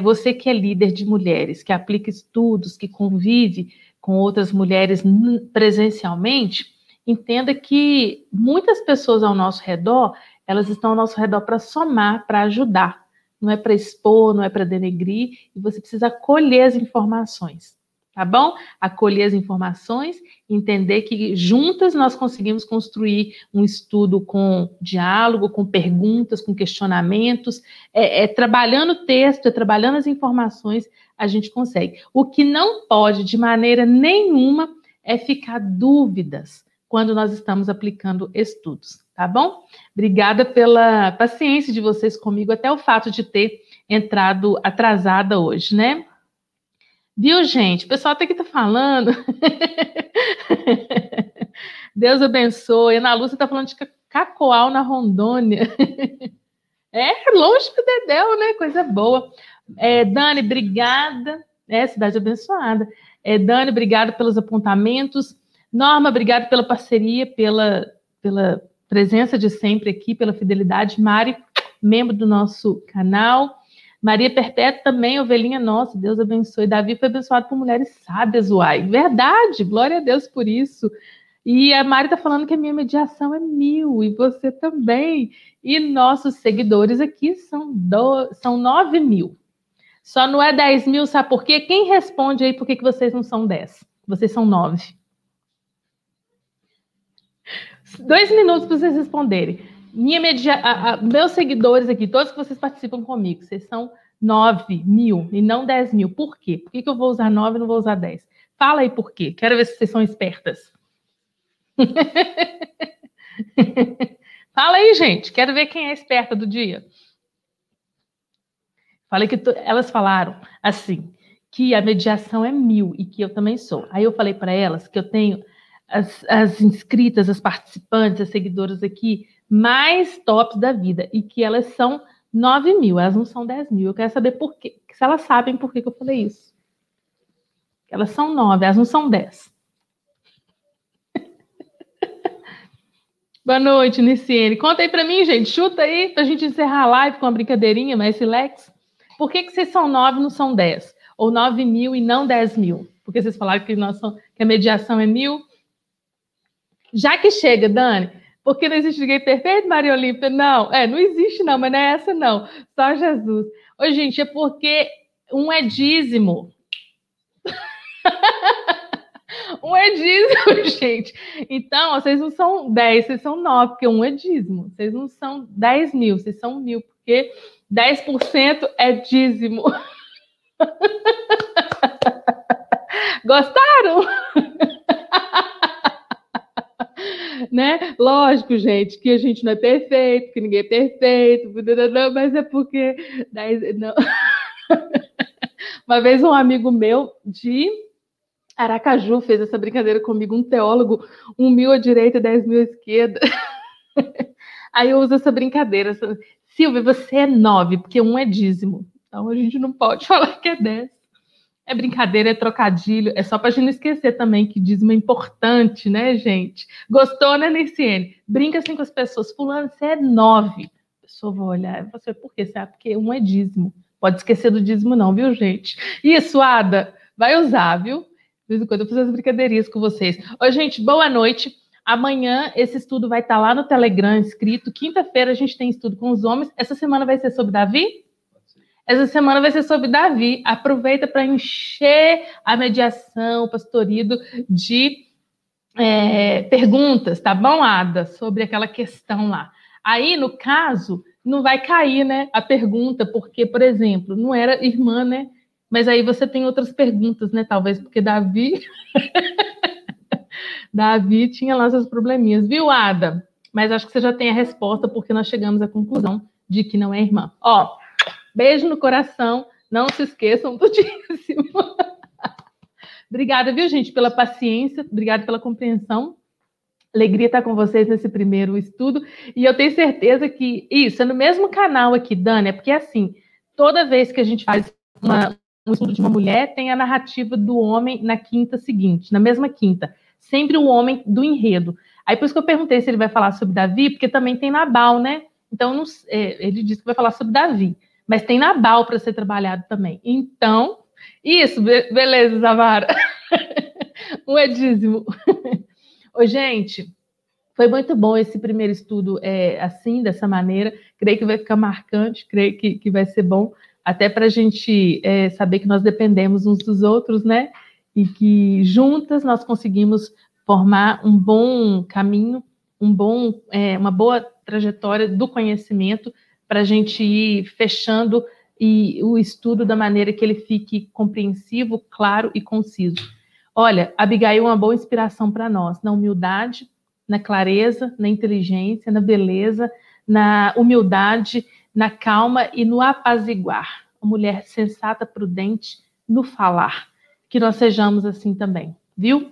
Você que é líder de mulheres, que aplica estudos, que convive com outras mulheres presencialmente, entenda que muitas pessoas ao nosso redor, elas estão ao nosso redor para somar, para ajudar. Não é para expor, não é para denegrir, e você precisa acolher as informações. Tá bom? Acolher as informações, entender que juntas nós conseguimos construir um estudo com diálogo, com perguntas, com questionamentos, trabalhando o texto, trabalhando as informações, a gente consegue. O que não pode, de maneira nenhuma, é ficar dúvidas quando nós estamos aplicando estudos, tá bom? Obrigada pela paciência de vocês comigo, até o fato de ter entrado atrasada hoje, né? Viu, gente? O pessoal até que tá falando. Deus abençoe. Ana Lúcia tá falando de Cacoal, na Rondônia. Longe do Dedéu, né? Coisa boa. Dani, obrigada. Cidade abençoada. Dani, obrigada pelos apontamentos. Norma, obrigada pela parceria, pela presença de sempre aqui, pela fidelidade. Mari, membro do nosso canal. Maria Perpétua também, ovelhinha nossa, Deus abençoe. Davi foi abençoado por mulheres sábias, uai. Verdade, glória a Deus por isso. E a Mari está falando que a minha mediação é 1000, e você também. E nossos seguidores aqui são 9.000. Só não é 10.000, sabe por quê? Quem responde aí por que vocês não são 10? Vocês são 9. 2 minutos para vocês responderem. Meus seguidores aqui, todos que vocês participam comigo, vocês são 9.000 e não 10.000. Por quê? Por que eu vou usar 9 e não vou usar 10? Fala aí por quê. Quero ver se vocês são espertas. Fala aí, gente. Quero ver quem é esperta do dia. Falei que elas falaram assim, que a mediação é 1000 e que eu também sou. Aí eu falei para elas que eu tenho as inscritas, as participantes, as seguidoras aqui mais tops da vida e que elas são 9.000, elas não são 10.000. Eu quero saber por quê, se elas sabem por que eu falei isso. Elas são 9, elas não são 10. Boa noite, Niciene. Conta aí pra mim, gente. Chuta aí pra gente encerrar a live com uma brincadeirinha mais relax. Por que vocês são 9 e não são 10? Ou 9.000 e não 10.000? Porque vocês falaram que a mediação é 1000. Já que chega, Dani, porque não existe ninguém perfeito, Maria Olímpia? Não, não existe não, mas não é essa não. Só Jesus. Ô, gente, é porque um é dízimo. Um é dízimo, gente. Então, vocês não são 10, vocês são 9, porque um é dízimo. Vocês não são 10.000, vocês são 1.000, porque 10% é dízimo. Gostaram? Né? Lógico, gente, que a gente não é perfeito, que ninguém é perfeito, mas é porque... Não. Uma vez um amigo meu de Aracaju fez essa brincadeira comigo, um teólogo, 1.000 à direita e 10.000 à esquerda. Aí eu uso essa brincadeira. Silvia, você é 9, porque um é dízimo. Então a gente não pode falar que é 10. É brincadeira, é trocadilho. É só pra gente não esquecer também que dízimo é importante, né, gente? Gostou, né, Niciene? Brinca assim com as pessoas. Fulano, você é 9. A pessoa vai olhar. Você, por quê? Sabe? Porque um é dízimo. Pode esquecer do dízimo não, viu, gente? Isso, Ada, vai usar, viu? De vez em quando eu faço as brincadeirinhas com vocês. Ô, gente, boa noite. Amanhã esse estudo vai estar lá no Telegram escrito. Quinta-feira a gente tem estudo com os homens. Essa semana vai ser sobre Davi? Essa semana vai ser sobre Davi. Aproveita para encher a mediação, o pastorido de perguntas, tá bom, Ada? Sobre aquela questão lá. Aí, no caso, não vai cair, né, a pergunta, porque, por exemplo, não era irmã, né? Mas aí você tem outras perguntas, né? Talvez porque Davi tinha lá seus probleminhas, viu, Ada? Mas acho que você já tem a resposta, porque nós chegamos à conclusão de que não é irmã. Ó, beijo no coração, não se esqueçam do dízimo. Obrigada, viu, gente, pela paciência, obrigada pela compreensão. Alegria estar com vocês nesse primeiro estudo. E eu tenho certeza que isso é no mesmo canal aqui, Dani, é porque assim, toda vez que a gente faz um estudo de uma mulher, tem a narrativa do homem na quinta seguinte, na mesma quinta. Sempre o homem do enredo. Aí por isso que eu perguntei se ele vai falar sobre Davi, porque também tem Nabal, né? Então, ele disse que vai falar sobre Davi, mas tem Nabal para ser trabalhado também. Então, isso, beleza, Zavara. Um é dízimo. Ô, gente, foi muito bom esse primeiro estudo assim, dessa maneira. Creio que vai ficar marcante, creio que vai ser bom, até para a gente saber que nós dependemos uns dos outros, né? E que juntas nós conseguimos formar um bom caminho, uma boa trajetória do conhecimento para a gente ir fechando o estudo da maneira que ele fique compreensivo, claro e conciso. Olha, Abigail é uma boa inspiração para nós, na humildade, na clareza, na inteligência, na beleza, na humildade, na calma e no apaziguar. Uma mulher sensata, prudente, no falar. Que nós sejamos assim também, viu?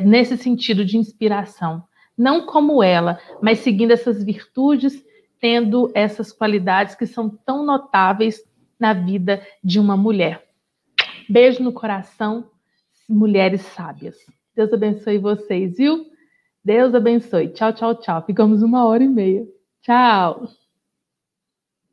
Nesse sentido de inspiração. Não como ela, mas seguindo essas virtudes, tendo essas qualidades que são tão notáveis na vida de uma mulher. Beijo no coração, mulheres sábias. Deus abençoe vocês, viu? Deus abençoe. Tchau, tchau, tchau. Ficamos 1h30. Tchau.